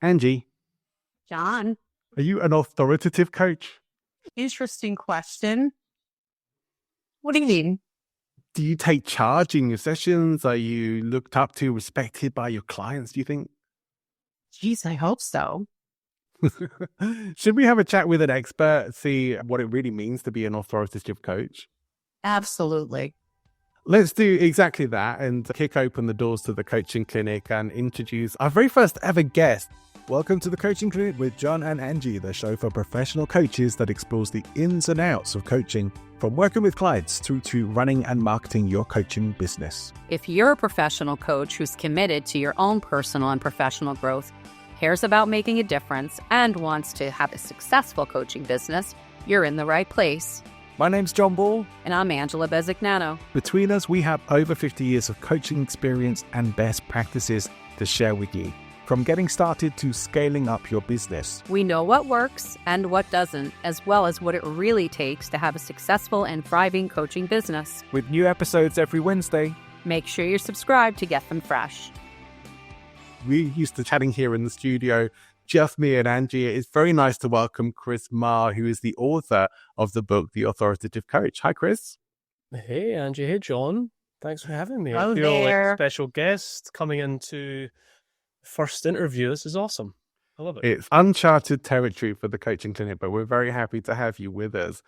Angie, John, are you an authoritative coach? interesting question. What do you mean? Do you take charge in your sessions? Are you looked up to, respected by your clients, do you think? Geez, I hope so. Should we have a chat with an expert, see what it really means to be an authoritative coach? Absolutely. Let's do exactly that and kick open the doors to the coaching clinic and introduce our very first ever guest. Welcome to the Coaching Clinic with John and Angie, the show for professional coaches that explores the ins and outs of coaching, from working with clients through to running and marketing your coaching business. If you're a professional coach who's committed to your own personal and professional growth, cares about making a difference, and wants to have a successful coaching business, you're in the right place. My name's John Ball. And I'm Angela Bezignano. Between us, we have over 50 years of coaching experience and best practices to share with you. From getting started to scaling up your business. We know what works and what doesn't, as well as what it really takes to have a successful and thriving coaching business. With new episodes every Wednesday. Make sure you're subscribed to get them fresh. We're used to chatting here in the studio, just me and Angie. It's very nice to welcome Chris Marr, who is the author of the book, The Authoritative Coach. Hi, Chris. Hey, Angie. Hey, John. Thanks for having me. Hello I feel there. like a special guest coming into first interview. This is awesome. I love it. It's uncharted territory for the coaching clinic, but we're very happy to have you with us.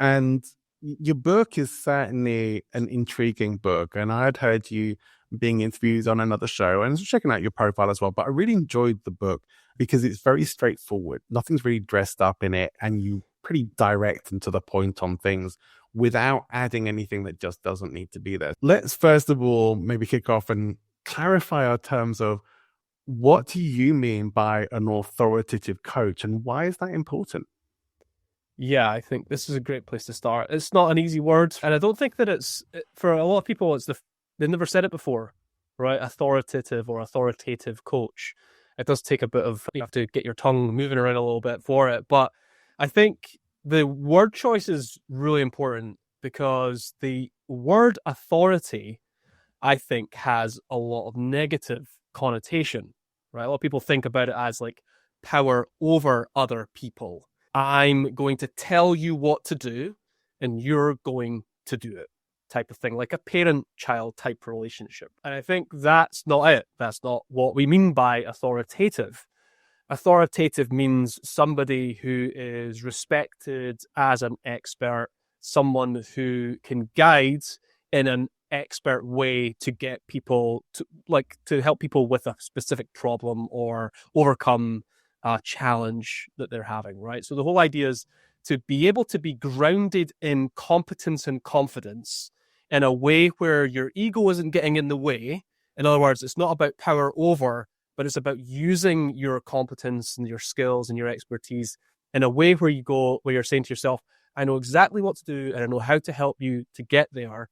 And your book is certainly an intriguing book. And I had heard you being interviewed on another show and I was checking out your profile as well. But I really enjoyed the book because it's very straightforward. Nothing's really dressed up in it. And you pretty direct and to the point on things without adding anything that just doesn't need to be there. Let's first of all maybe kick off and clarify our terms of what do you mean by an authoritative coach and why is that important? Yeah, I think this is a great place to start. It's not an easy word. And I don't think that for a lot of people, they've never said it before, right? Authoritative or authoritative coach. It does take a bit of, you have to get your tongue moving around a little bit for it. But I think the word choice is really important because the word authority, I think, has a lot of negative connotation, right? A lot of people think about it as like power over other people. I'm going to tell you what to do and you're going to do it type of thing, like a parent-child type relationship. And I think that's not it. That's not what we mean by authoritative. Authoritative means somebody who is respected as an expert, someone who can guide in an expert way to get people to help people with a specific problem or overcome a challenge that they're having, right? So the whole idea is to be able to be grounded in competence and confidence in a way where your ego isn't getting in the way. In other words, it's not about power over, but it's about using your competence and your skills and your expertise in a way where you're saying to yourself, I know exactly what to do and I know how to help you to get there.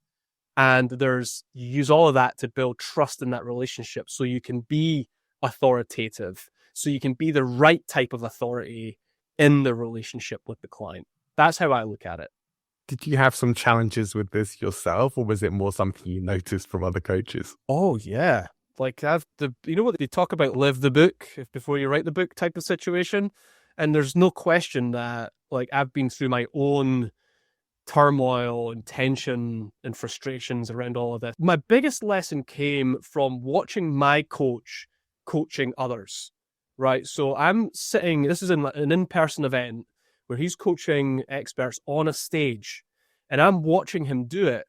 And you use all of that to build trust in that relationship so you can be authoritative, so you can be the right type of authority in the relationship with the client. That's how I look at it. Did you have some challenges with this yourself or was it more something you noticed from other coaches? Oh, yeah. Like you know what they talk about, live the book before you write the book type of situation. And there's no question that like I've been through my own turmoil and tension and frustrations around all of this. My biggest lesson came from watching my coach coaching others, right? So I'm sitting, this is an in-person event where he's coaching experts on a stage and I'm watching him do it.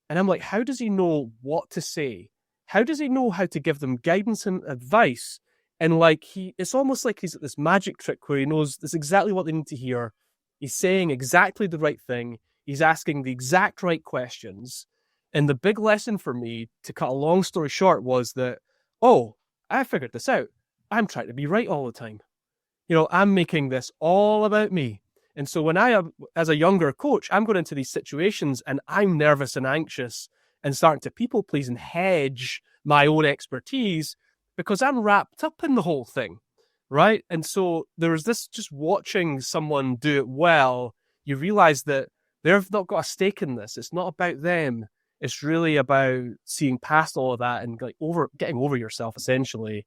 And I'm like, how does he know what to say? How does he know how to give them guidance and advice? And like it's almost like he's at this magic trick where he knows this exactly what they need to hear. He's saying exactly the right thing. He's asking the exact right questions. And the big lesson for me, to cut a long story short, was that, oh, I figured this out. I'm trying to be right all the time. You know, I'm making this all about me. And so when as a younger coach, I'm going into these situations and I'm nervous and anxious and starting to people please and hedge my own expertise because I'm wrapped up in the whole thing, right? And so there's this, just watching someone do it well, you realize that they've not got a stake in this. It's not about them. It's really about seeing past all of that and like getting over yourself essentially.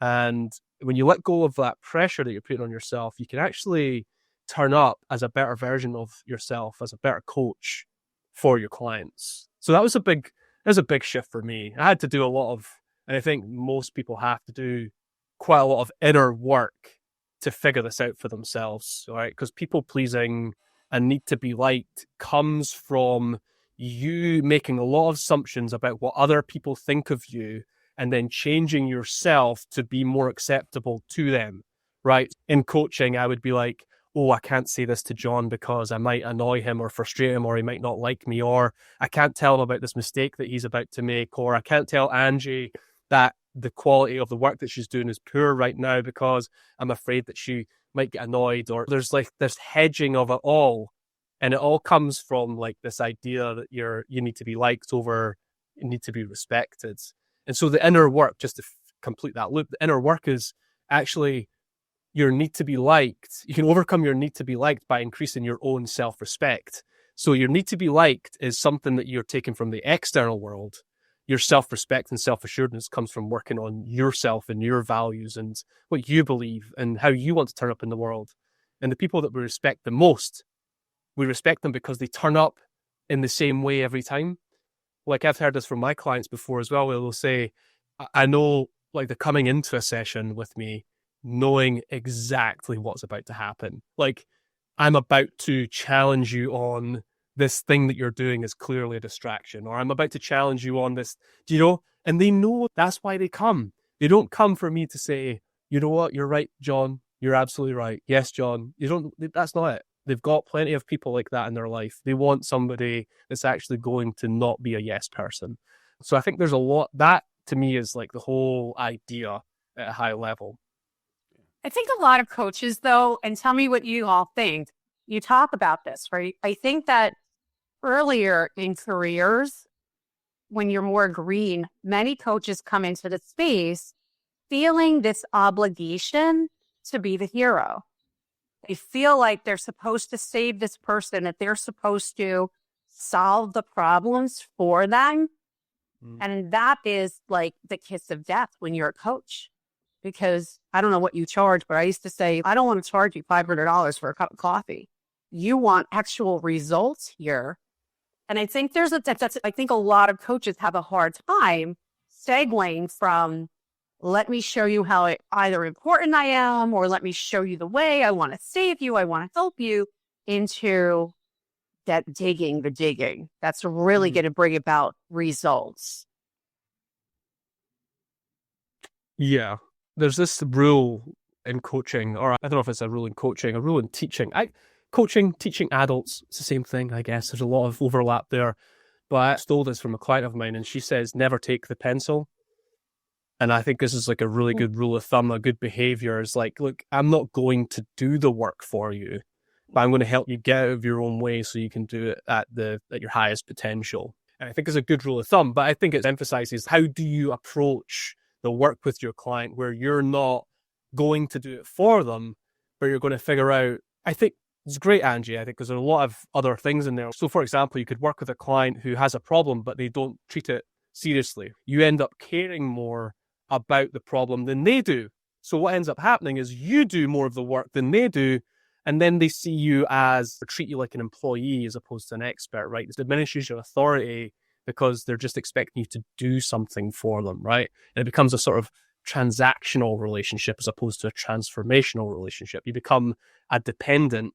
And when you let go of that pressure that you're putting on yourself, you can actually turn up as a better version of yourself, as a better coach for your clients. So that was a big shift for me. I had to do a lot of, and I think most people have to do quite a lot of inner work to figure this out for themselves, right? Because people pleasing and need to be liked comes from you making a lot of assumptions about what other people think of you and then changing yourself to be more acceptable to them, right? In coaching, I would be like, oh, I can't say this to John because I might annoy him or frustrate him, or he might not like me, or I can't tell him about this mistake that he's about to make, or I can't tell Angie that the quality of the work that she's doing is poor right now because I'm afraid that she might get annoyed. Or there's like this hedging of it all. And it all comes from like this idea that you need to be liked over, you need to be respected. And so the inner work, just to complete that loop, the inner work is actually your need to be liked. You can overcome your need to be liked by increasing your own self-respect. So your need to be liked is something that you're taking from the external world. Your self-respect and self-assurance comes from working on yourself and your values and what you believe and how you want to turn up in the world. And the people that we respect the most, we respect them because they turn up in the same way every time. Like I've heard this from my clients before as well, where they'll say, I know, like they're coming into a session with me knowing exactly what's about to happen. Like, I'm about to challenge you on this thing that you're doing is clearly a distraction, or I'm about to challenge you on this, and they know that's why they come. They don't come for me to say, you know what, you're right, John, you're absolutely right. Yes, John, that's not it. They've got plenty of people like that in their life. They want somebody that's actually going to not be a yes person. So I think there's a lot, that to me is like the whole idea at a high level. I think a lot of coaches, though, and tell me what you all think, you talk about this, right? I think that earlier in careers, when you're more green, many coaches come into the space feeling this obligation to be the hero. They feel like they're supposed to save this person, that they're supposed to solve the problems for them. And that is like the kiss of death when you're a coach. Because I don't know what you charge, but I used to say, I don't want to charge you $500 for a cup of coffee. You want actual results here. And I think I think a lot of coaches have a hard time segueing from, let me show you how either important I am, or let me show you the way I want to save you, I want to help you, into that digging. That's really going to bring about results. Yeah. There's this rule in coaching, or I don't know if it's a rule in coaching, a rule in teaching. Coaching, teaching adults, it's the same thing, I guess. There's a lot of overlap there. But I stole this from a client of mine, and she says, never take the pencil. And I think this is like a really good rule of thumb, a good behavior is like, look, I'm not going to do the work for you, but I'm going to help you get out of your own way so you can do it at your highest potential. And I think it's a good rule of thumb, but I think it emphasizes, how do you approach the work with your client where you're not going to do it for them, but you're going to figure out, I think it's great, Angie, I think, because there are a lot of other things in there. So for example, you could work with a client who has a problem, but they don't treat it seriously. You end up caring more about the problem than they do. So what ends up happening is you do more of the work than they do, and then they see you as, or treat you like an employee as opposed to an expert, right? It diminishes your authority because they're just expecting you to do something for them, right? And it becomes a sort of transactional relationship as opposed to a transformational relationship. You become a dependent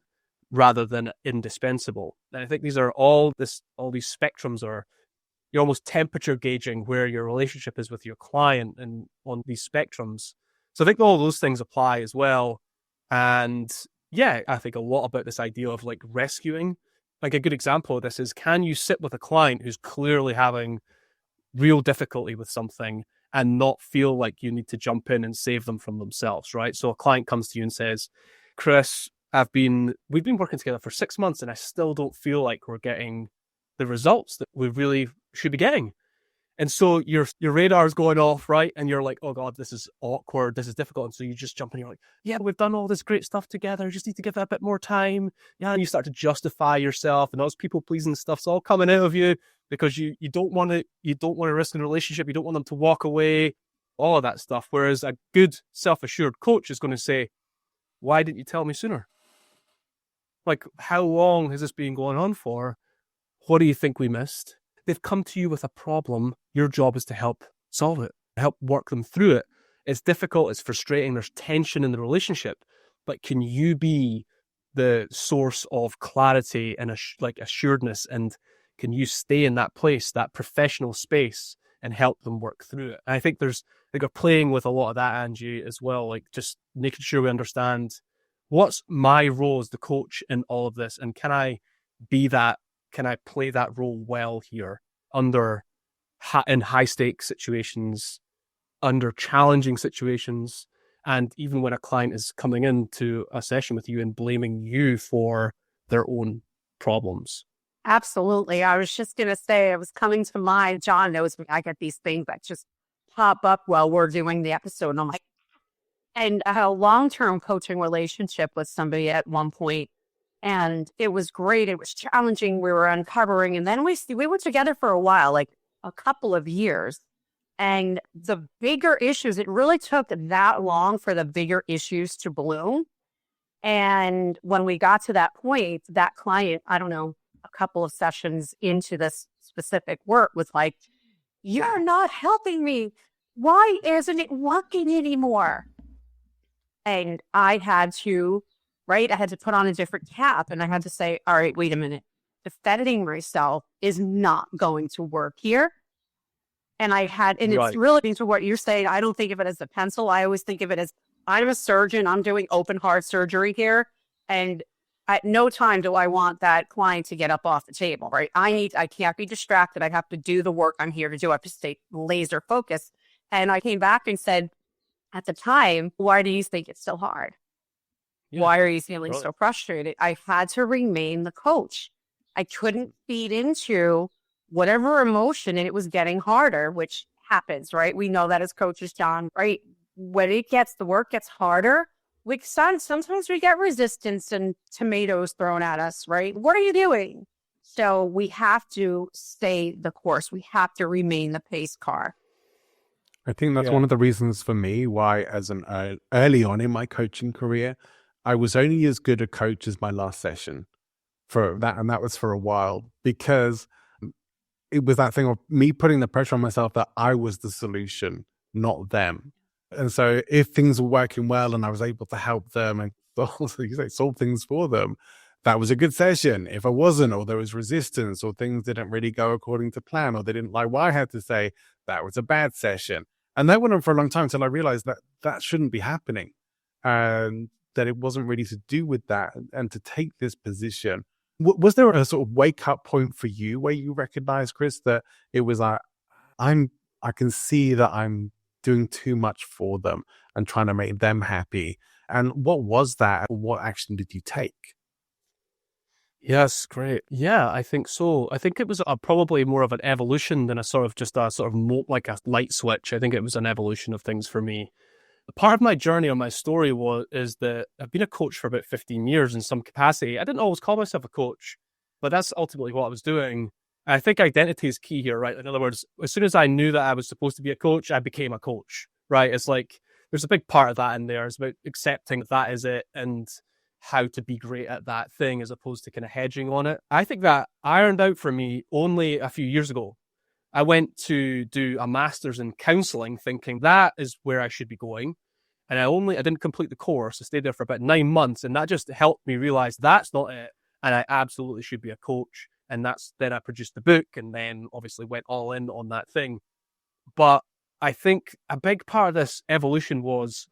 rather than indispensable. And I think these are all these spectrums are, you're almost temperature gauging where your relationship is with your client and on these spectrums. So I think all those things apply as well. And yeah, I think a lot about this idea of like rescuing. Like a good example of this is, can you sit with a client who's clearly having real difficulty with something and not feel like you need to jump in and save them from themselves, right? So a client comes to you and says, Chris, we've been working together for 6 months and I still don't feel like we're getting the results that we really should be getting. And so your radar's going off, right? And you're like, oh God, this is awkward. This is difficult. And so you just jump in and you're like, yeah, we've done all this great stuff together. Just need to give it a bit more time. Yeah. And you start to justify yourself, and all this people pleasing stuff's all coming out of you because you don't want to risk a relationship. You don't want them to walk away. all of that stuff. Whereas a good self-assured coach is going to say, why didn't you tell me sooner? Like, how long has this been going on for? What do you think we missed? They've come to you with a problem. Your job is to help solve it, help work them through it. It's difficult. It's frustrating. There's tension in the relationship. But can you be the source of clarity and assuredness? And can you stay in that place, that professional space, and help them work through it? And I think we're playing with a lot of that, Angie, as well. Like, just making sure we understand what's my role as the coach in all of this, and can I be that? Can I play that role well here in high stakes situations, under challenging situations, and even when a client is coming into a session with you and blaming you for their own problems? Absolutely. I was just going to say, it was coming to mind. John knows me. I get these things that just pop up while we're doing the episode. And I'm like, and I had a long-term coaching relationship with somebody at one point, and it was great. It was challenging. We were uncovering, and then we were together for a while, like a couple of years. And the bigger issues, it really took that long for the bigger issues to bloom. And when we got to that point, that client, I don't know, a couple of sessions into this specific work was like, you're not helping me. Why isn't it working anymore? And I had to put on a different cap, and I had to say, all right, wait a minute. Defending myself is not going to work here. And it's really into what you're saying. I don't think of it as a pencil. I always think of it as, I'm a surgeon. I'm doing open heart surgery here. And at no time do I want that client to get up off the table, right? I can't be distracted. I have to do the work I'm here to do. I have to stay laser focused. And I came back and said, at the time, why do you think it's so hard? Yeah. Why are you feeling so frustrated? I had to remain the coach. I couldn't feed into whatever emotion, and it was getting harder, which happens, right? We know that as coaches, John, right? When the work gets harder, sometimes we get resistance and tomatoes thrown at us, right? What are you doing? So we have to stay the course. We have to remain the pace car. I think that's one of the reasons for me why, early on in my coaching career, I was only as good a coach as my last session for that. And that was for a while, because it was that thing of me putting the pressure on myself that I was the solution, not them. And so if things were working well and I was able to help them and solve things for them, that was a good session. If I wasn't, or there was resistance, or things didn't really go according to plan, or they didn't like what I had to say, that was a bad session. And that went on for a long time until I realized that that shouldn't be happening, and that it wasn't really to do with that. And to take this position, was there a sort of wake up point for you where you recognized, Chris, that it was like, I can see that I'm doing too much for them and trying to make them happy? And what was that? What action did you take? Yes, great. Yeah, I think so. I think it was probably more of an evolution than like a light switch. I think it was an evolution of things for me. Part of my journey or my story is that I've been a coach for about 15 years in some capacity. I didn't always call myself a coach, but that's ultimately what I was doing. I think identity is key here, right? In other words, as soon as I knew that I was supposed to be a coach, I became a coach, right? It's like, there's a big part of that in there. It's about accepting that is it and how to be great at that thing as opposed to kind of hedging on it. I think that ironed out for me only a few years ago. I went to do a master's in counseling thinking that is where I should be going. And I didn't complete the course. I stayed there for about 9 months, and that just helped me realize that's not it. And I absolutely should be a coach. And then I produced the book, and then obviously went all in on that thing. But I think a big part of this evolution was,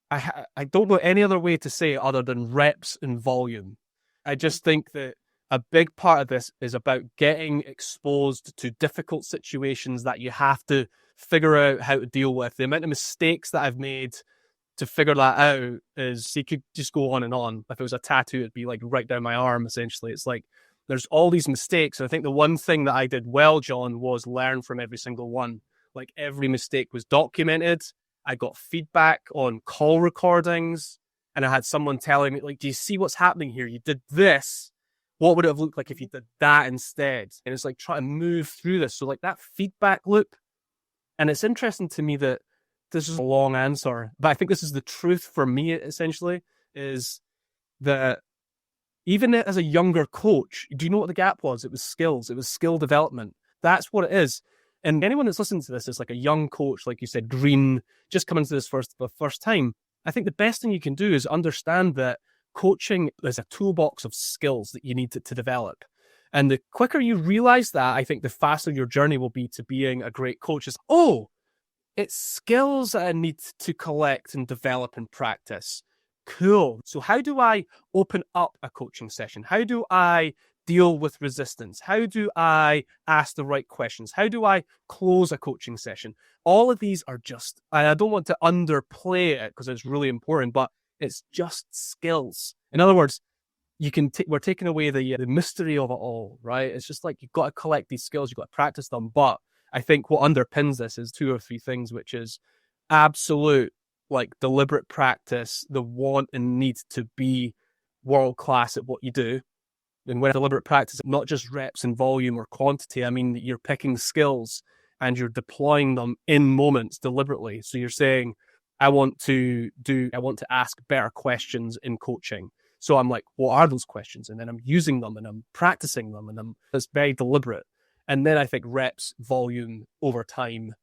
I don't know any other way to say it other than reps and volume. I just think that a big part of this is about getting exposed to difficult situations that you have to figure out how to deal with. The amount of mistakes that I've made to figure that out is, you could just go on and on. If it was a tattoo, it'd be like right down my arm, essentially. It's like, there's all these mistakes. And I think the one thing that I did well, John, was learn from every single one. Like, every mistake was documented. I got feedback on call recordings, and I had someone telling me, like, do you see what's happening here? You did this. What would it have looked like if you did that instead? And it's like trying to move through this. So like that feedback loop. And it's interesting to me that this is a long answer, but I think this is the truth for me, essentially, is that even as a younger coach, do you know what the gap was? It was skills. It was skill development. That's what it is. And anyone that's listening to this is like a young coach, like you said, green, just coming to this for the first time. I think the best thing you can do is understand that coaching is a toolbox of skills that you need to develop. And the quicker you realize that, I think the faster your journey will be to being a great coach. It's skills that I need to collect and develop and practice. Cool. So how do I open up a coaching session? How do I deal with resistance? How do I ask the right questions? How do I close a coaching session? All of these are just, I don't want to underplay it because it's really important, but it's just skills. In other words, we're taking away the mystery of it all, right? It's just like, you've got to collect these skills, you've got to practice them. But I think what underpins this is 2 or 3 things, which is absolute, like, deliberate practice, the want and need to be world-class at what you do. And when deliberate practice, not just reps and volume or quantity, I mean, you're picking skills and you're deploying them in moments deliberately. So you're saying, I want to ask better questions in coaching. So I'm like, what are those questions? And then I'm using them and I'm practicing them, and it's very deliberate. And then I think reps, volume over time,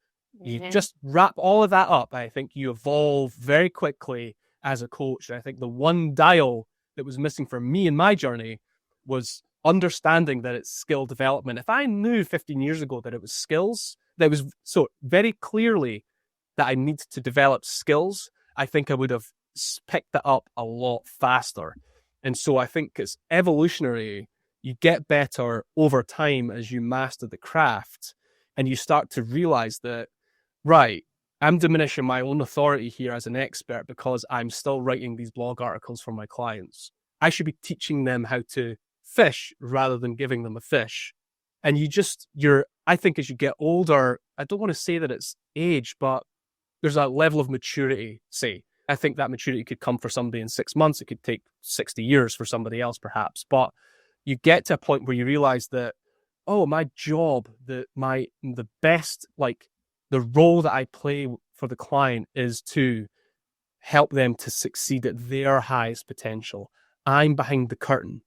you just wrap all of that up. I think you evolve very quickly as a coach. And I think the one dial that was missing for me in my journey was understanding that it's skill development. If I knew 15 years ago that it was skills, that was so very clearly that I need to develop skills, I think I would have picked that up a lot faster. And so I think it's evolutionary. You get better over time as you master the craft, and you start to realize that, right, I'm diminishing my own authority here as an expert because I'm still writing these blog articles for my clients. I should be teaching them how to fish rather than giving them a fish. And I think as you get older, I don't want to say that it's age, but there's a level of maturity, say. I think that maturity could come for somebody in 6 months. It could take 60 years for somebody else, perhaps. But you get to a point where you realize that, my job, the best, like, the role that I play for the client is to help them to succeed at their highest potential. I'm behind the curtain.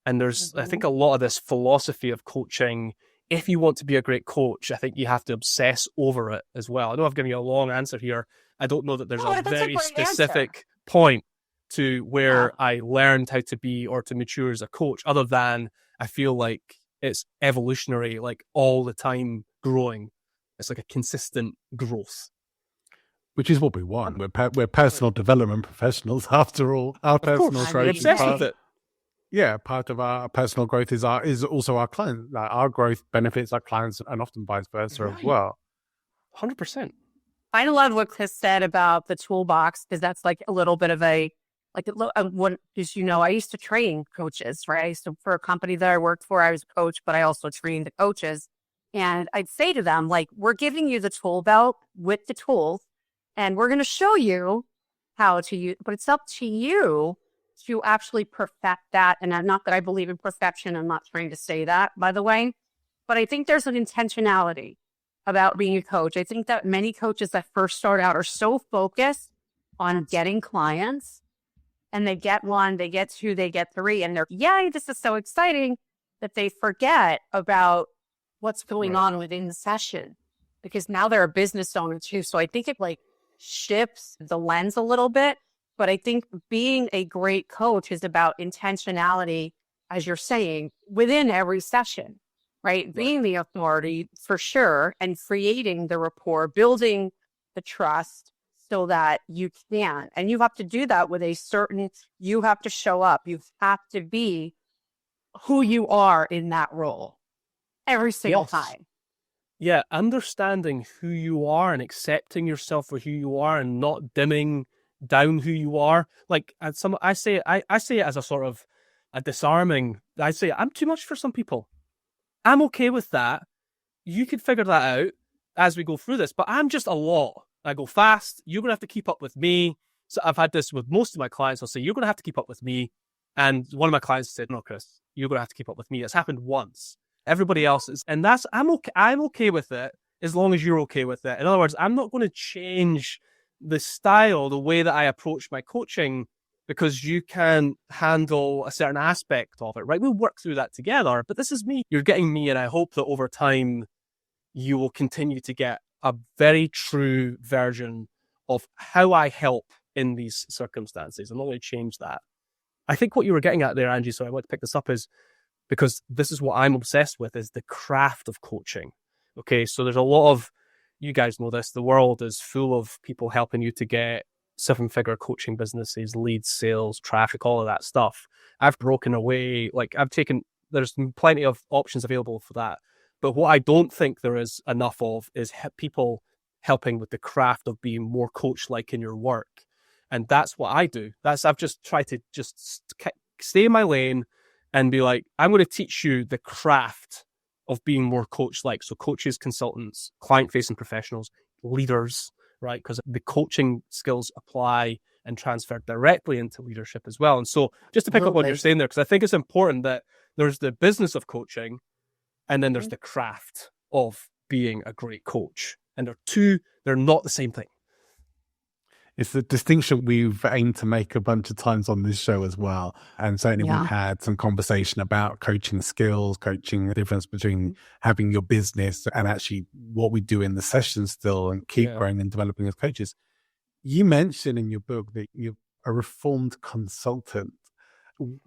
And there's, I think, a lot of this philosophy of coaching. If you want to be a great coach, I think you have to obsess over it as well. I know I've given you a long answer here. I don't know that there's a very specific point to where I learned how to be or to mature as a coach, other than I feel like it's evolutionary, like all the time growing. It's like a consistent growth. Which is what we want. We're personal development professionals, after all. Our personal growth is part of our personal growth is also our clients. Like, our growth benefits our clients, and often vice versa as well. 100%. I love what Chris said about the toolbox, because that's like a little bit of because, I used to train coaches, right? For a company that I worked for, I was a coach, but I also trained the coaches. And I'd say to them, like, we're giving you the tool belt with the tools, and we're going to show you how to use, but it's up to you to actually perfect that. And not that I believe in perfection. I'm not trying to say that, by the way, but I think there's an intentionality about being a coach. I think that many coaches that first start out are so focused on getting clients, and they get 1, they get 2, they get 3, and they're, yay, this is so exciting, that they forget about what's going on within the session, because now they're a business owner too. So I think it like shifts the lens a little bit, but I think being a great coach is about intentionality, as you're saying, within every session, right? Being the authority for sure, and creating the rapport, building the trust so that you can. And you have to do that with you have to show up. You have to be who you are in that role every single time. Yeah, understanding who you are and accepting yourself for who you are, and not dimming down who you are. Like, I say it as a sort of a disarming. I say I'm too much for some people. I'm okay with that. You could figure that out as we go through this, but I'm just a lot. I go fast. You're going to have to keep up with me. So I've had this with most of my clients. I'll say, you're going to have to keep up with me. And one of my clients said, no, Chris, you're going to have to keep up with me. It's happened once. Everybody else is, and I'm okay with it. as long as you're okay with it. In other words, I'm not going to change the style, the way that I approach my coaching because you can handle a certain aspect of it, right? We'll work through that together, but this is me. You're getting me, and I hope that over time you will continue to get a very true version of how I help in these circumstances. I'm not going to change that. I think what you were getting at there, Angie, so I want to pick this up, is because this is what I'm obsessed with, is the craft of coaching. Okay, so there's a lot of, you guys know this, the world is full of people helping you to get 7-figure coaching businesses, leads, sales, traffic, all of that stuff. I've broken away, there's plenty of options available for that. But what I don't think there is enough of is people helping with the craft of being more coach-like in your work. And that's what I do. I've just tried to just stay in my lane and be like, I'm going to teach you the craft of being more coach-like. So coaches, consultants, client-facing professionals, leaders, right? Because the coaching skills apply and transfer directly into leadership as well. And so just to pick up what you're saying there, because I think it's important that there's the business of coaching and then there's the craft of being a great coach. And they're not the same thing. It's a distinction we've aimed to make a bunch of times on this show as well. And certainly we've had some conversation about coaching skills, coaching, the difference between having your business and actually what we do in the session still and keep growing and developing as coaches. You mentioned in your book that you're a reformed consultant.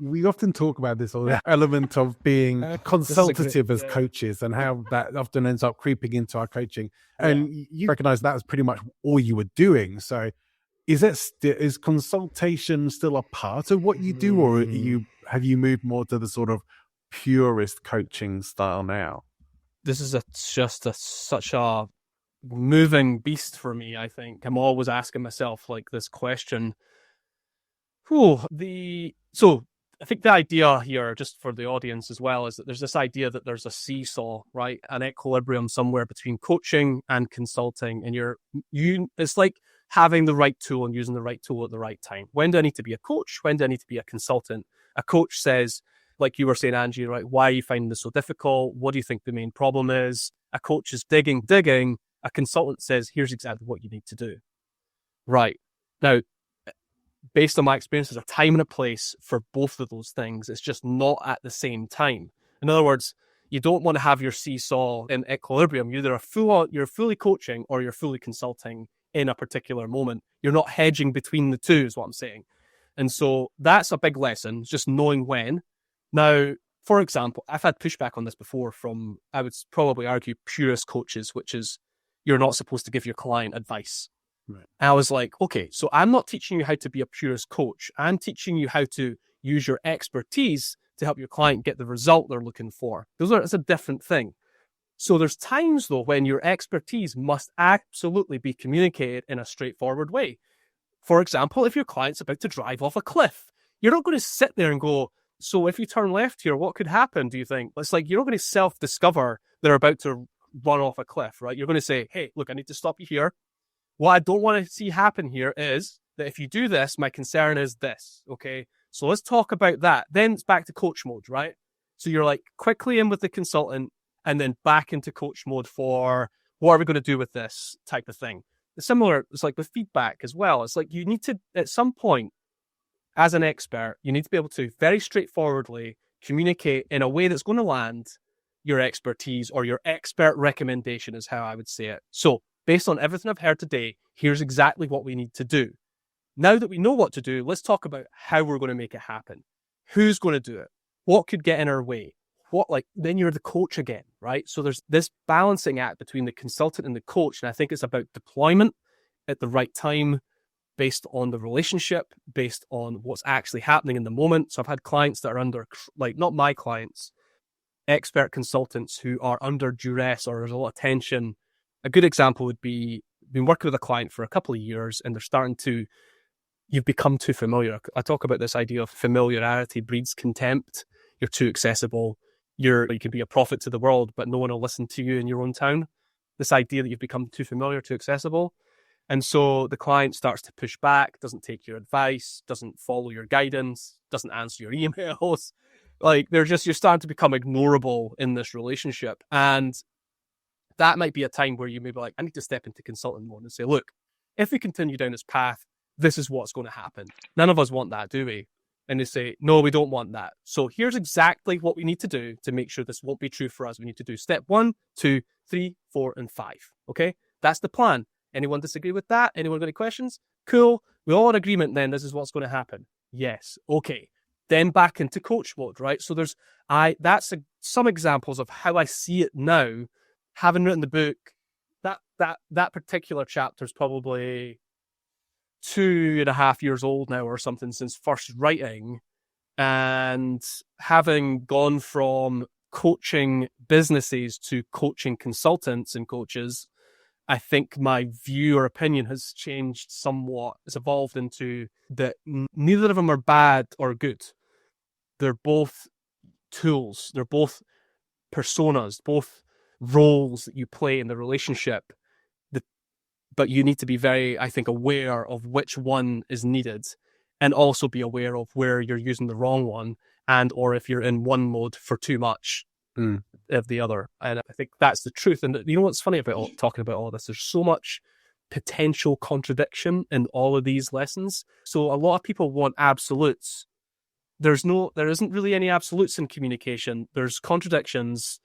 We often talk about this element of being consultative as coaches and how that often ends up creeping into our coaching. And you recognize that as pretty much all you were doing. So is consultation still a part of what you do, or have you moved more to the sort of purist coaching style now? This is such a moving beast for me. I think I'm always asking myself like this question. So I think the idea here, just for the audience as well, is that there's this idea that there's a seesaw, right? An equilibrium somewhere between coaching and consulting. And it's like having the right tool and using the right tool at the right time. When do I need to be a coach? When do I need to be a consultant? A coach says, like you were saying, Angie, right? Why are you finding this so difficult? What do you think the main problem is? A coach is digging. A consultant says, here's exactly what you need to do. Right. Now, based on my experience, there's a time and a place for both of those things. It's just not at the same time. In other words, you don't want to have your seesaw in equilibrium. You're fully coaching or you're fully consulting in a particular moment. You're not hedging between the two, is what I'm saying. And so that's a big lesson, just knowing when. Now, for example, I've had pushback on this before from, I would probably argue, purist coaches, which is you're not supposed to give your client advice. Right. And I was like, okay, so I'm not teaching you how to be a purist coach. I'm teaching you how to use your expertise to help your client get the result they're looking for. It's a different thing. So there's times, though, when your expertise must absolutely be communicated in a straightforward way. For example, if your client's about to drive off a cliff, you're not going to sit there and go, so if you turn left here, what could happen, do you think? It's like you're not going to self-discover they're about to run off a cliff, right? You're going to say, hey, look, I need to stop you here. What I don't want to see happen here is that if you do this, my concern is this, okay? So let's talk about that. Then it's back to coach mode, right? So you're like quickly in with the consultant and then back into coach mode for what are we going to do with this type of thing. It's similar, it's like with feedback as well. It's like you need to, at some point, as an expert, you need to be able to very straightforwardly communicate in a way that's going to land your expertise, or your expert recommendation is how I would say it. So based on everything I've heard today, here's exactly what we need to do. Now that we know what to do, let's talk about how we're going to make it happen. Who's going to do it? What could get in our way? Then you're the coach again, right? So there's this balancing act between the consultant and the coach. And I think it's about deployment at the right time, based on the relationship, based on what's actually happening in the moment. So I've had clients that are under, not my clients, expert consultants who are under duress or there's a lot of tension. A good example would be, been working with a client for a couple of years and you've become too familiar. I talk about this idea of familiarity breeds contempt. You're too accessible. You can be a prophet to the world, but no one will listen to you in your own town. This idea that you've become too familiar, too accessible. And so the client starts to push back, doesn't take your advice, doesn't follow your guidance, doesn't answer your emails. You're starting to become ignorable in this relationship. And that might be a time where you may be like, I need to step into consulting mode and say, look, if we continue down this path, this is what's going to happen. None of us want that, do we? And they say, no, we don't want that. So here's exactly what we need to do to make sure this won't be true for us. We need to do step 1, 2, 3, 4, and 5. Okay? That's the plan. Anyone disagree with that? Anyone got any questions? Cool. We all in agreement then, this is what's going to happen. Yes. Okay. Then back into coach mode, right? So some examples of how I see it now, having written the book. That particular chapter is probably 2.5 years old now or something since first writing, and having gone from coaching businesses to coaching consultants and coaches, I think my view or opinion has changed somewhat. It's evolved into that neither of them are bad or good. They're both tools. They're both personas, both roles that you play in the relationship. But you need to be very, I think, aware of which one is needed, and also be aware of where you're using the wrong one, and or if you're in one mode for too much of the other. And I think that's the truth. And you know what's funny about talking about all this? There's so much potential contradiction in all of these lessons. So a lot of people want absolutes. There isn't really any absolutes in communication. There's contradictions,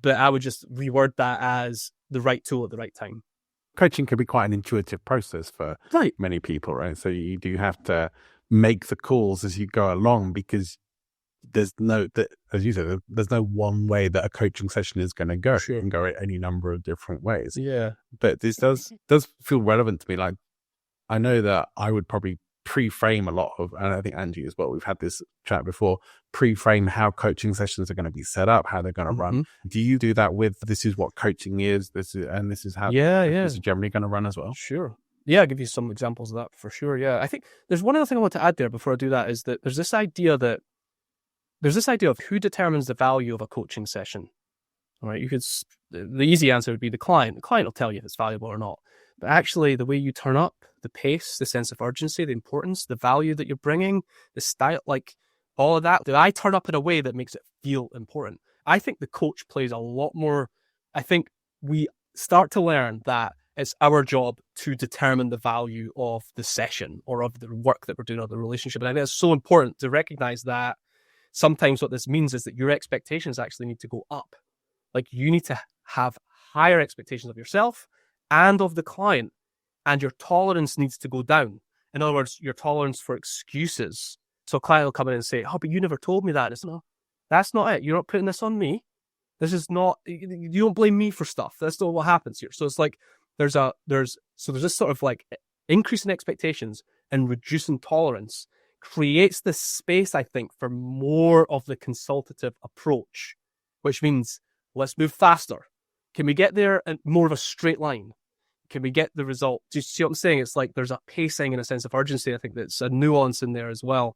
but I would just reword that as the right tool at the right time. Coaching can be quite an intuitive process for many people, right? So you do have to make the calls as you go along, because as you said, there's no one way that a coaching session is going to go. Sure. It can go any number of different ways. Yeah. But this does feel relevant to me. Like, I know that I would probably pre-frame a lot of, and I think Angie as well, we've had this chat before, pre-frame how coaching sessions are going to be set up, how they're going to run. Do you do that with, this is what coaching is, this is how this is generally going to run as well? Sure. Yeah, I'll give you some examples of that for sure. Yeah. I think there's one other thing I want to add there before I do that, is that there's this idea of who determines the value of a coaching session. All right. The easy answer would be the client. The client will tell you if it's valuable or not. But actually, the way you turn up, the pace, the sense of urgency, the importance, the value that you're bringing, the style, like all of that, do I turn up in a way that makes it feel important? I think the coach plays a lot more. I think we start to learn that it's our job to determine the value of the session or of the work that we're doing or the relationship. And I think it's so important to recognize that sometimes what this means is that your expectations actually need to go up. Like, you need to have higher expectations of yourself and of the client, and your tolerance needs to go down. In other words, your tolerance for excuses. So a client will come in and say, oh, but you never told me that. It's no, that's not it. You're not putting this on me. This is not, you don't blame me for stuff. That's not what happens here. So it's like, there's this sort of like increase in expectations and reducing tolerance creates this space, I think, for more of the consultative approach, which means let's move faster. Can we get there in more of a straight line? Can we get the result? Do you see what I'm saying? It's like there's a pacing and a sense of urgency. I think that's a nuance in there as well.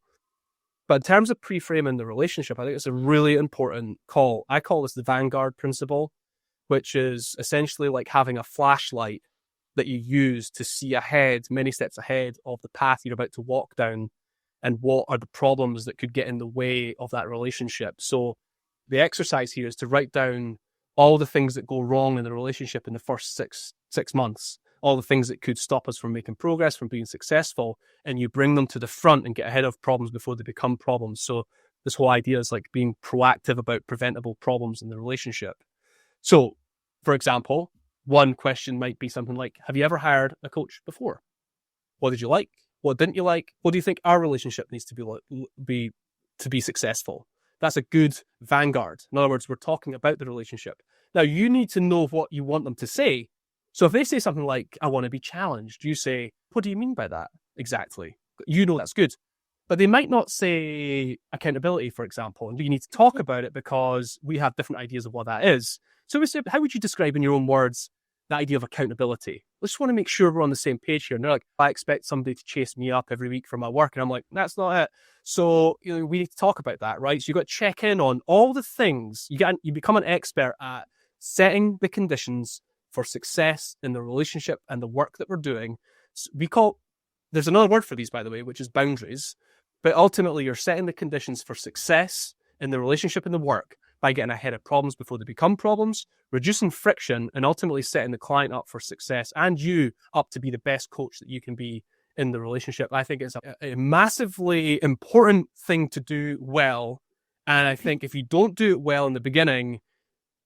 But in terms of pre-framing the relationship, I think it's a really important call. I call this the Vanguard Principle, which is essentially like having a flashlight that you use to see ahead, many steps ahead of the path you're about to walk down, and what are the problems that could get in the way of that relationship. So the exercise here is to write down all the things that go wrong in the relationship in the first six months, all the things that could stop us from making progress, from being successful, and you bring them to the front and get ahead of problems before they become problems. So this whole idea is like being proactive about preventable problems in the relationship. So, for example, one question might be something like, have you ever hired a coach before? What did you like? What didn't you like? What do you think our relationship needs to be successful? That's a good vanguard. In other words, we're talking about the relationship. Now, you need to know what you want them to say. So if they say something like, I want to be challenged, you say, what do you mean by that exactly? You know that's good. But they might not say accountability, for example, and you need to talk about it because we have different ideas of what that is. So we say, how would you describe in your own words the idea of accountability? I just want to make sure we're on the same page here. And they're like, I expect somebody to chase me up every week for my work. And I'm like, that's not it. So we need to talk about that, right? So you've got to check in on all the things. You become an expert at setting the conditions for success in the relationship and the work that we're doing. There's another word for these, by the way, which is boundaries. But ultimately, you're setting the conditions for success in the relationship and the work by getting ahead of problems before they become problems, reducing friction, and ultimately setting the client up for success and you up to be the best coach that you can be in the relationship. I think it's a massively important thing to do well. And I think if you don't do it well in the beginning,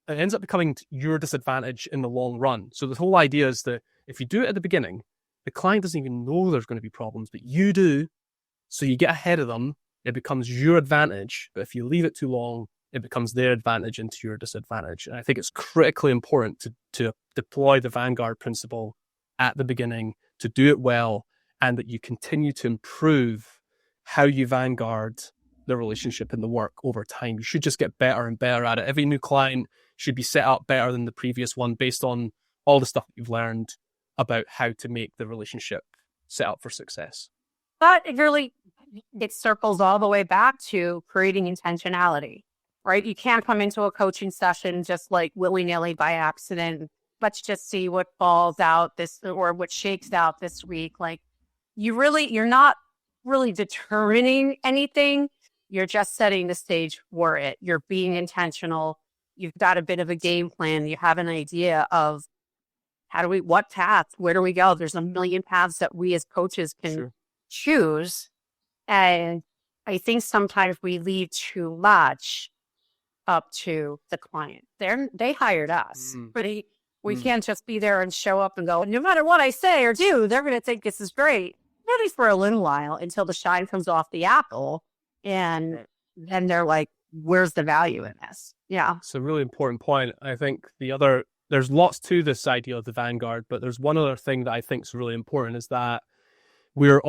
it ends up becoming your disadvantage in the long run. So the whole idea is that if you do it at the beginning, the client doesn't even know there's going to be problems, but you do. So you get ahead of them. It becomes your advantage. But if you leave it too long, it becomes their advantage into your disadvantage. And I think it's critically important to deploy the Vanguard principle at the beginning, to do it well, and that you continue to improve how you Vanguard the relationship and the work over time. You should just get better and better at it. Every new client should be set up better than the previous one based on all the stuff that you've learned about how to make the relationship set up for success. But it circles all the way back to creating intentionality, right? You can't come into a coaching session just like willy-nilly by accident. Let's just see what falls out this or what shakes out this week. Like you're not really determining anything. You're just setting the stage for it. You're being intentional. You've got a bit of a game plan. You have an idea of what path, where do we go? There's a million paths that we as coaches can choose. And I think sometimes we leave too much up to the client. They hired us, but we can't just be there and show up and go, no matter what I say or do, they're going to think this is great. Maybe for a little while until the shine comes off the apple. And then they're like, where's the value in this? Yeah. It's a really important point. I think there's lots to this idea of the Vanguard, but there's one other thing that I think is really important is that we're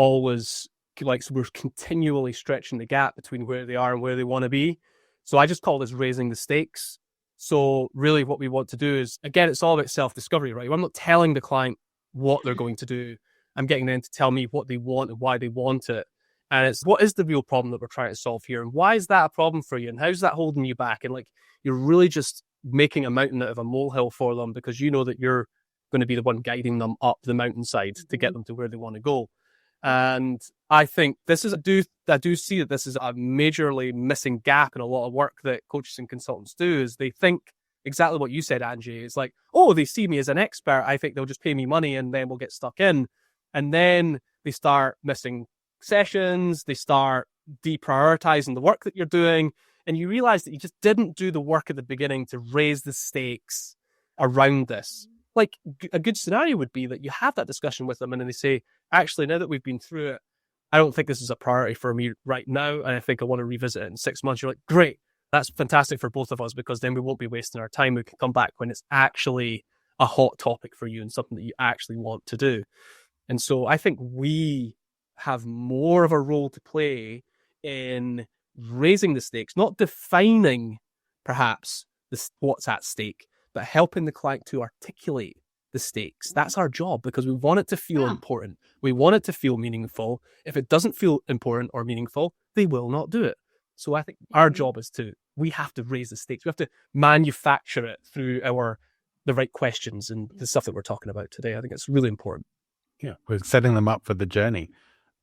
continually stretching the gap between where they are and where they want to be. So I just call this raising the stakes. So really what we want to do is, again, it's all about self-discovery, right? I'm not telling the client what they're going to do. I'm getting them to tell me what they want and why they want it. And it's what is the real problem that we're trying to solve here? And why is that a problem for you? And how's that holding you back? And you're really just making a mountain out of a molehill for them because you know that you're going to be the one guiding them up the mountainside to get them to where they want to go. And I think I do see that this is a majorly missing gap in a lot of work that coaches and consultants do is they think exactly what you said, Angie. It's like, oh, they see me as an expert. I think they'll just pay me money and then we'll get stuck in. And then they start missing sessions. They start deprioritizing the work that you're doing. And you realize that you just didn't do the work at the beginning to raise the stakes around this. Like a good scenario would be that you have that discussion with them and then they say, actually, now that we've been through it, I don't think this is a priority for me right now. And I think I want to revisit it in 6 months. You're like, great. That's fantastic for both of us because then we won't be wasting our time. We can come back when it's actually a hot topic for you and something that you actually want to do. And so I think we have more of a role to play in raising the stakes, not defining perhaps what's at stake, but helping the client to articulate the stakes. That's our job because we want it to feel important. We want it to feel meaningful. If it doesn't feel important or meaningful, they will not do it. So I think our job is we have to raise the stakes. We have to manufacture it through the right questions and the stuff that we're talking about today. I think it's really important. Yeah, we're setting them up for the journey.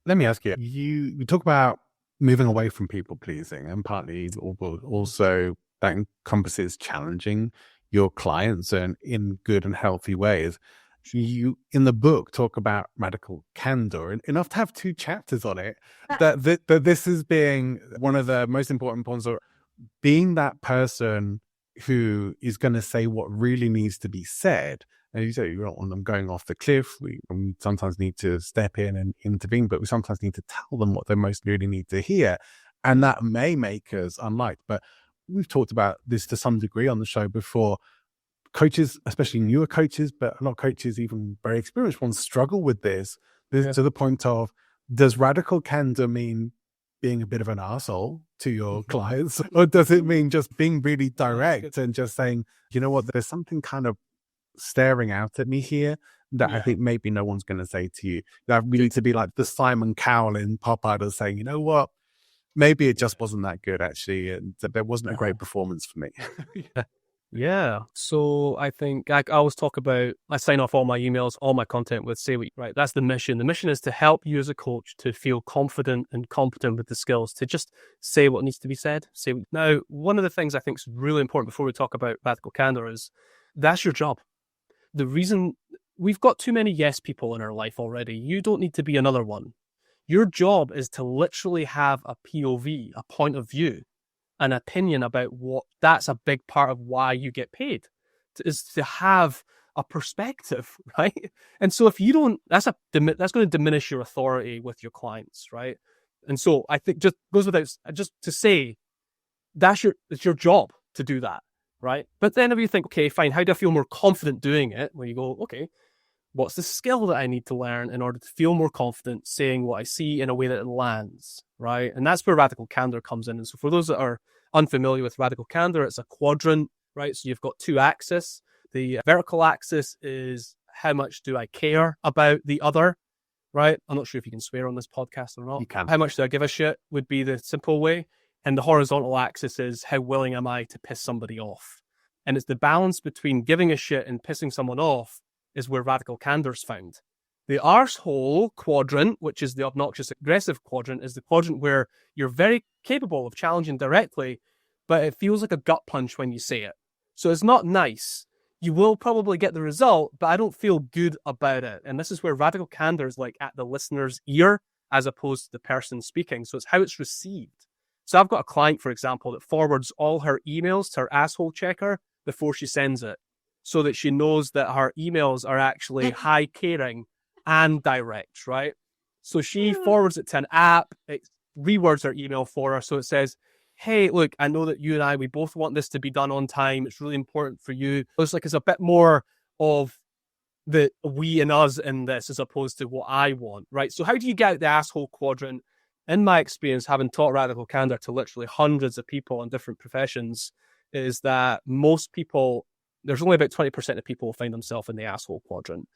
Let me ask you, you talk about moving away from people pleasing and partly also that encompasses challenging your clients and in good and healthy ways. You, in the book, talk about radical candor, enough to have 2 chapters on it, that this is being one of the most important points, or being that person who is going to say what really needs to be said. And you say, you don't want them going off the cliff. We sometimes need to step in and intervene, but we sometimes need to tell them what they most really need to hear. And that may make us unliked. But we've talked about this to some degree on the show before. Coaches, especially newer coaches, but a lot of coaches, even very experienced ones, struggle with this to the point of, does radical candor mean being a bit of an arsehole to your clients? Or does it mean just being really direct and just saying, you know what, there's something kind of staring out at me here that I think maybe no one's going to say to you? That we need to be like the Simon Cowell in Pop Idol saying, you know what, maybe it just wasn't that good actually, and there wasn't a great performance for me. Yeah. So I think I always talk about, I sign off all my emails, all my content with say what, right? That's the mission. The mission is to help you as a coach to feel confident and competent with the skills to just say what needs to be said. Now, one of the things I think is really important before we talk about radical candor is that's your job. The reason we've got too many yes people in our life already. You don't need to be another one. Your job is to literally have a POV, a point of view, an opinion about what that's a big part of why you get paid is to have a perspective, right? And so if you don't, that's going to diminish your authority with your clients, right? And so I think just goes without just to say it's your job to do that, right? But then if you think, okay, fine, how do I feel more confident doing it? Well, you go, okay, what's the skill that I need to learn in order to feel more confident saying what I see in a way that it lands, right? And that's where radical candor comes in. And so for those that are unfamiliar with radical candor, it's a quadrant, right? So you've got two axes. The vertical axis is how much do I care about the other, right? I'm not sure if you can swear on this podcast or not. You can. How much do I give a shit would be the simple way. And the horizontal axis is how willing am I to piss somebody off? And it's the balance between giving a shit and pissing someone off is where radical candor is found. The arsehole quadrant, which is the obnoxious aggressive quadrant, is the quadrant where you're very capable of challenging directly, but it feels like a gut punch when you say it. So it's not nice. You will probably get the result, but I don't feel good about it. And this is where radical candor is like at the listener's ear as opposed to the person speaking. So it's how it's received. So I've got a client, for example, that forwards all her emails to her asshole checker before she sends it, so that she knows that her emails are actually high caring and direct, right? So she forwards it to an app, it rewords her email for her. So it says, hey, look, I know that you and I, we both want this to be done on time. It's really important for you. It's like it's a bit more of the we and us in this as opposed to what I want, right? So how do you get out the asshole quadrant? In my experience, having taught radical candor to literally hundreds of people in different professions, is that most people, there's only about 20% of people who find themselves in the asshole quadrant.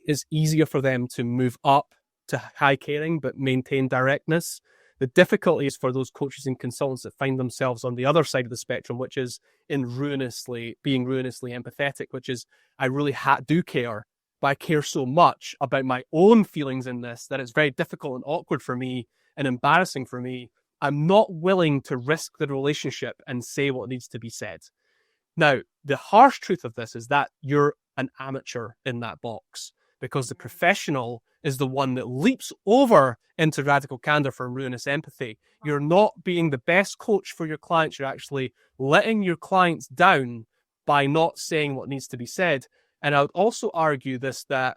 It's easier for them to move up to high caring, but maintain directness. The difficulty is for those coaches and consultants that find themselves on the other side of the spectrum, which is being ruinously empathetic, which is I really do care, but I care so much about my own feelings in this that it's very difficult and awkward for me and embarrassing for me. I'm not willing to risk the relationship and say what needs to be said. Now, the harsh truth of this is that you're an amateur in that box, because the professional is the one that leaps over into radical candor for ruinous empathy. You're not being the best coach for your clients. You're actually letting your clients down by not saying what needs to be said. And I would also argue this, that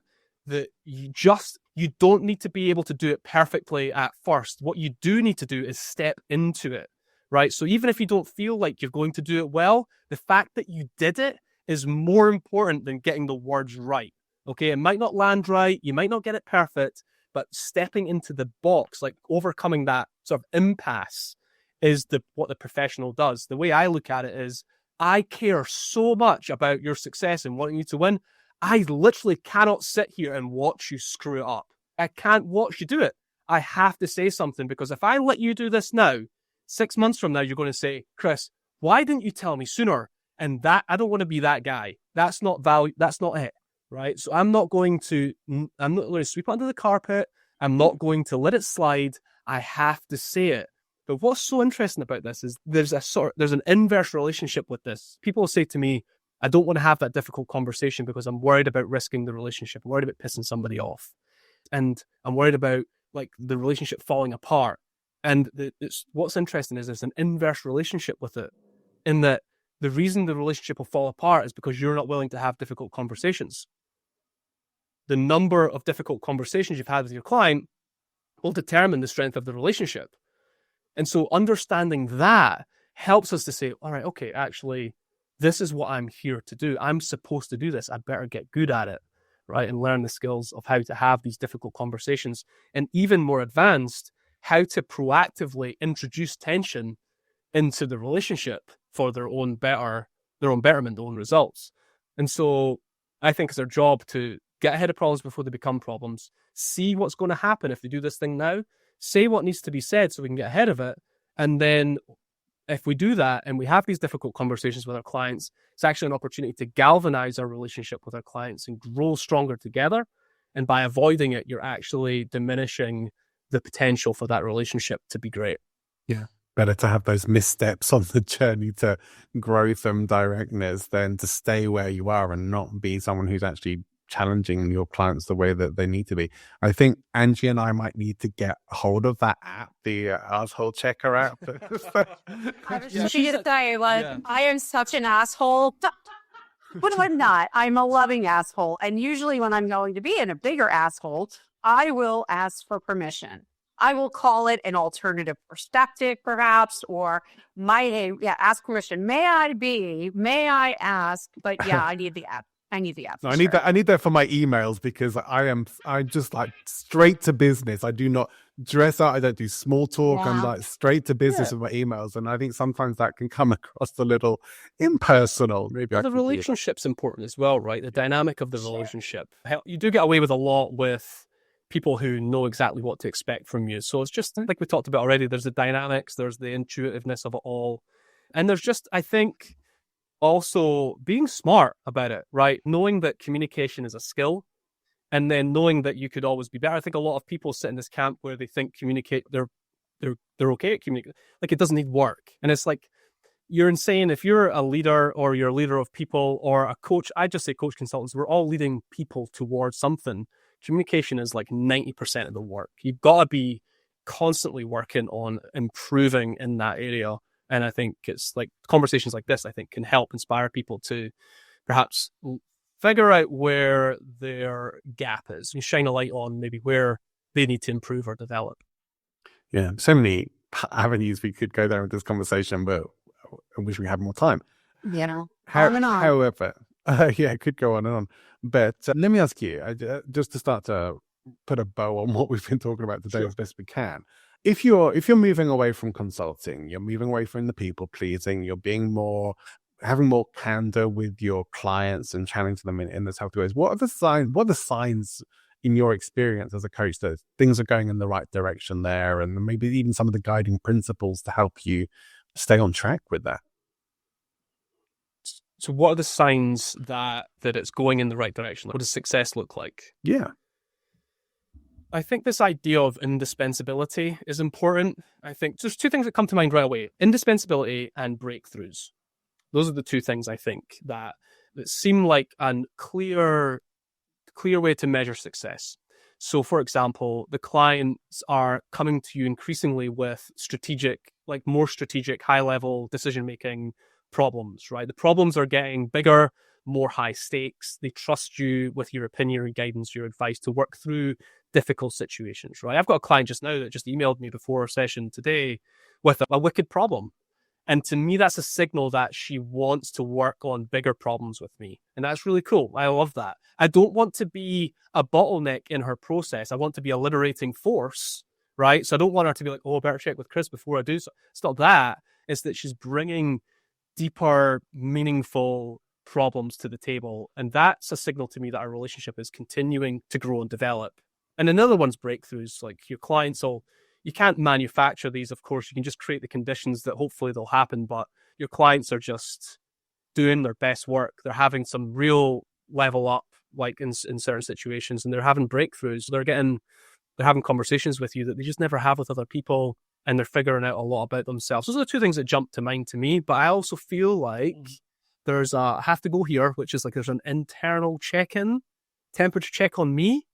you don't need to be able to do it perfectly at first. What you do need to do is step into it, right? So even if you don't feel like you're going to do it well, the fact that you did it is more important than getting the words right. Okay, it might not land right, you might not get it perfect, but stepping into the box, like overcoming that sort of impasse, is what the professional does. The way I look at it is, I care so much about your success and wanting you to win. I literally cannot sit here and watch you screw it up. I can't watch you do it. I have to say something, because if I let you do this now, 6 months from now, you're going to say, Chris, why didn't you tell me sooner? And that, I don't want to be that guy. That's not value. That's not it. Right. So I'm not going to sweep it under the carpet. I'm not going to let it slide. I have to say it. But what's so interesting about this is there's an inverse relationship with this. People say to me, I don't want to have that difficult conversation because I'm worried about risking the relationship. I'm worried about pissing somebody off. And I'm worried about like the relationship falling apart. And what's interesting is there's an inverse relationship with it, in that the reason the relationship will fall apart is because you're not willing to have difficult conversations. The number of difficult conversations you've had with your client will determine the strength of the relationship. And so understanding that helps us to say, all right, okay, actually, this is what I'm here to do. I'm supposed to do this. I better get good at it, right? And learn the skills of how to have these difficult conversations. And even more advanced, how to proactively introduce tension into the relationship for their own betterment, their own results. And so I think it's our job to get ahead of problems before they become problems, see what's going to happen if they do this thing now, say what needs to be said so we can get ahead of it, and then if we do that and we have these difficult conversations with our clients, it's actually an opportunity to galvanize our relationship with our clients and grow stronger together. And by avoiding it, you're actually diminishing the potential for that relationship to be great. Yeah. Better to have those missteps on the journey to growth and directness than to stay where you are and not be someone who's actually challenging your clients the way that they need to be. I think Angie and I might need to get hold of that app, the asshole checker app. I was just going to say, I am such an asshole. But I'm not. I'm a loving asshole. And usually when I'm going to be in a bigger asshole, I will ask for permission. I will call it an alternative perspective, perhaps, or ask permission. May I ask? But yeah, I need the app. I need the app. No, I need that for my emails, because I'm just like straight to business. I do not dress up. I don't do small talk. I'm like straight to business with my emails. And I think sometimes that can come across a little impersonal. Maybe the relationship's important as well, right? The dynamic of the relationship. You do get away with a lot with people who know exactly what to expect from you. So it's just like we talked about already, there's the dynamics, there's the intuitiveness of it all. And there's just, I think, also being smart about it, right? Knowing that communication is a skill, and then knowing that you could always be better. I think a lot of people sit in this camp where they think they're okay at communicating. Like, it doesn't need work. And it's like, you're insane. If you're a leader or you're a leader of people or a coach, I just say coach consultants, we're all leading people towards something. Communication is like 90% of the work. You've got to be constantly working on improving in that area. And I think it's like conversations like this, I think, can help inspire people to perhaps figure out where their gap is and shine a light on maybe where they need to improve or develop. Yeah, so many avenues we could go there with this conversation, but I wish we had more time. You know, on and on. However, it could go on and on. But let me ask you, just to start to put a bow on what we've been talking about today as best we can. If you're moving away from consulting, you're moving away from the people pleasing, you're having more candor with your clients and chatting to them in this healthy ways. What are the signs in your experience as a coach that things are going in the right direction there, and maybe even some of the guiding principles to help you stay on track with that? So what are the signs that it's going in the right direction? What does success look like? Yeah. I think this idea of indispensability is important. I think there's two things that come to mind right away: indispensability and breakthroughs. Those are the two things I think that seem like a clear way to measure success. So, for example, the clients are coming to you increasingly with more strategic, high-level decision-making problems, right? The problems are getting bigger, more high stakes. They trust you with your opinion, your guidance, your advice to work through difficult situations, right? I've got a client just now that just emailed me before our session today with a wicked problem. And to me, that's a signal that she wants to work on bigger problems with me. And that's really cool. I love that. I don't want to be a bottleneck in her process. I want to be a liberating force, right? So I don't want her to be like, oh, I better check with Chris before I do so. It's not that. It's that she's bringing deeper, meaningful problems to the table. And that's a signal to me that our relationship is continuing to grow and develop. And another one's breakthroughs. Like, your clients you can't manufacture these, of course. You can just create the conditions that hopefully they'll happen, but your clients are just doing their best work. They're having some real level up, like in certain situations, and they're having breakthroughs. They're having conversations with you that they just never have with other people, and they're figuring out a lot about themselves. Those are the two things that jump to mind to me. But I also feel like I have to go here, which is like there's an internal check-in, temperature check on me.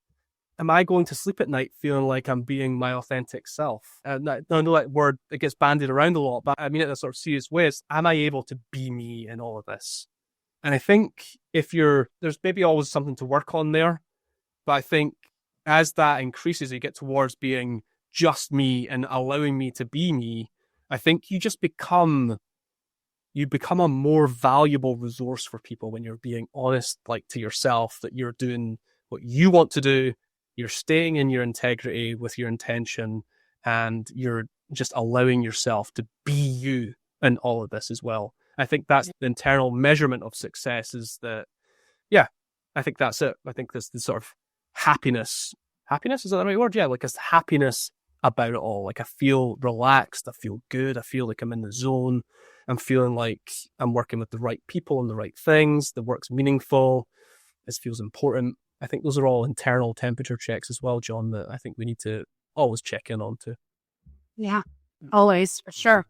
Am I going to sleep at night feeling like I'm being my authentic self? And I know that word, it gets bandied around a lot, but I mean it in a sort of serious way. Am I able to be me in all of this? And I think there's maybe always something to work on there, but I think as that increases, you get towards being just me and allowing me to be me. I think you become a more valuable resource for people when you're being honest, like, to yourself, that you're doing what you want to do. You're staying in your integrity with your intention, and you're just allowing yourself to be you in all of this as well. I think that's the internal measurement of success, is that, I think that's it. I think this sort of happiness. Happiness, is that the right word? Yeah, like this happiness about it all. Like I feel relaxed, I feel good, I feel like I'm in the zone. I'm feeling like I'm working with the right people and the right things. The work's meaningful. This feels important. I think those are all internal temperature checks as well, John, that I think we need to always check in on too. Yeah, always, for sure.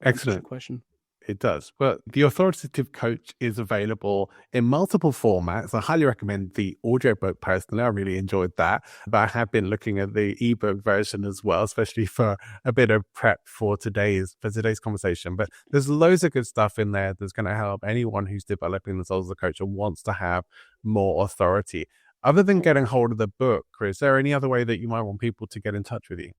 Excellent question. It does. But the Authoritative Coach is available in multiple formats. I highly recommend the audiobook personally. I really enjoyed that. But I have been looking at the ebook version as well, especially for a bit of prep for today's conversation. But there's loads of good stuff in there that's going to help anyone who's developing themselves as a coach and wants to have more authority. Other than getting hold of the book, Chris, is there any other way that you might want people to get in touch with you?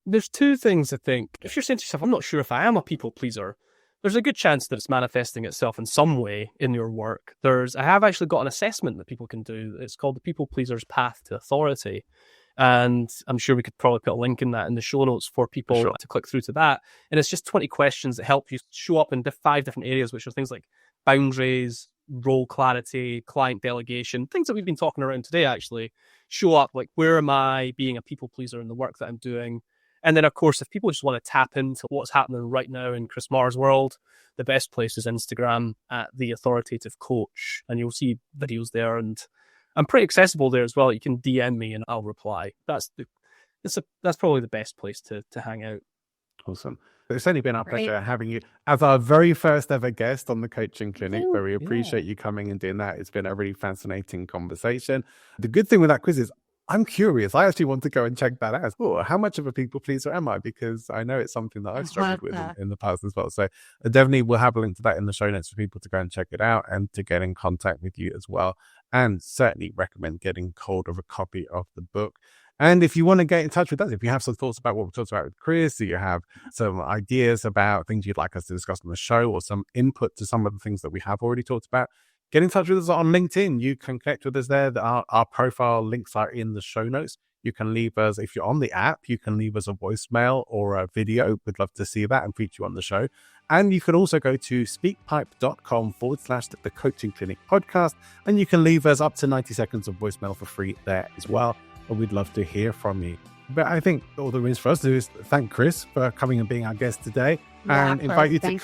There's two things I think. If you're saying to yourself, I'm not sure if I am a people pleaser, there's a good chance that it's manifesting itself in some way in your work. I have actually got an assessment that people can do. It's called the People Pleaser's Path to Authority. And I'm sure we could probably put a link in that in the show notes for people to click through to that. And it's just 20 questions that help you show up in 5 different areas, which are things like boundaries, role clarity, client delegation, things that we've been talking around today actually. Show up, like, where am I being a people pleaser in the work that I'm doing? And then, of course, if people just want to tap into what's happening right now in Chris Marr's world, the best place is Instagram at The Authoritative Coach. And you'll see videos there. And I'm pretty accessible there as well. You can DM me and I'll reply. That's probably the best place to hang out. Awesome. It's only been our pleasure having you as our very first ever guest on the Coaching Clinic, but we appreciate you coming and doing that. It's been a really fascinating conversation. The good thing with that quiz is I'm curious. I actually want to go and check that out. Oh, how much of a people pleaser am I? Because I know it's something that I've struggled with in the past as well. So definitely we'll have a link to that in the show notes for people to go and check it out and to get in contact with you as well. And certainly recommend getting hold of a copy of the book. And if you want to get in touch with us, if you have some thoughts about what we talked about with Chris, or you have some ideas about things you'd like us to discuss on the show, or some input to some of the things that we have already talked about, get in touch with us on LinkedIn. You can connect with us there. Our profile links are in the show notes. You can leave us, if you're on the app, you can leave us a voicemail or a video. We'd love to see that and feature you on the show. And you can also go to speakpipe.com/the Coaching Clinic podcast. And you can leave us up to 90 seconds of voicemail for free there as well. And we'd love to hear from you. But I think all there is for us to do is thank Chris for coming and being our guest today, and invite you to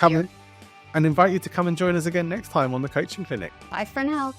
come and join us again next time on the Coaching Clinic. Bye for now.